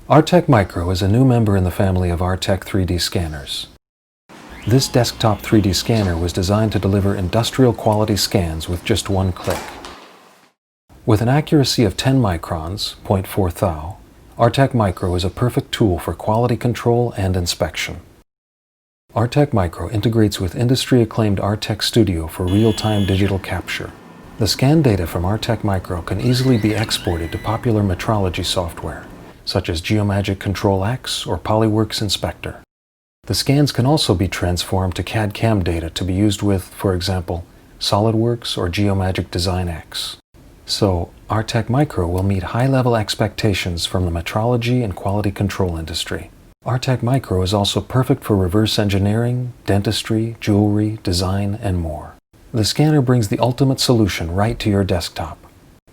Artec Micro is a new member in the family of Artec 3D scanners. This desktop 3D scanner was designed to deliver industrial quality scans with just one click. With an accuracy of 10 microns, 0.4 thou, Artec Micro is a perfect tool for quality control and inspection. Artec Micro integrates with industry-acclaimed Artec Studio for real-time digital capture. The scan data from Artec Micro can easily be exported to popular metrology software, such as Geomagic Control X or PolyWorks Inspector. The scans can also be transformed to CAD/CAM data to be used with, for example, SolidWorks or Geomagic Design X. So, Artec Micro will meet high-level expectations from the metrology and quality control industry. Artec Micro is also perfect for reverse engineering, dentistry, jewelry, design, and more. The scanner brings the ultimate solution right to your desktop.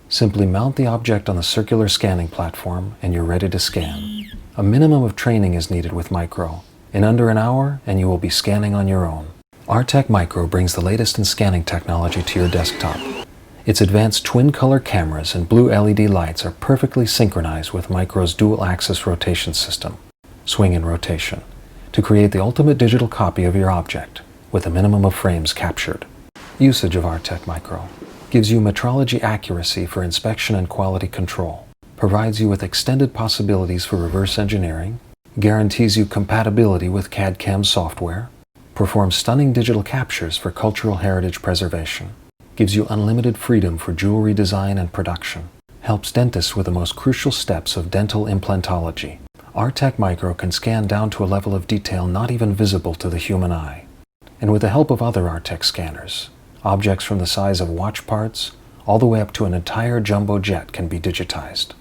Simply mount the object on the circular scanning platform and you're ready to scan. A minimum of training is needed with Micro. In under an hour, and you will be scanning on your own. Artec Micro brings the latest in scanning technology to your desktop. Its advanced twin-color cameras and blue LED lights are perfectly synchronized with Micro's dual-axis rotation system, swing and rotation, to create the ultimate digital copy of your object, with a minimum of frames captured. Usage of Artec Micro gives you metrology accuracy for inspection and quality control, provides you with extended possibilities for reverse engineering, guarantees you compatibility with CAD/CAM software, performs stunning digital captures for cultural heritage preservation, gives you unlimited freedom for jewelry design and production, helps dentists with the most crucial steps of dental implantology. Artec Micro can scan down to a level of detail not even visible to the human eye. And with the help of other Artec scanners, objects from the size of watch parts all the way up to an entire jumbo jet can be digitized.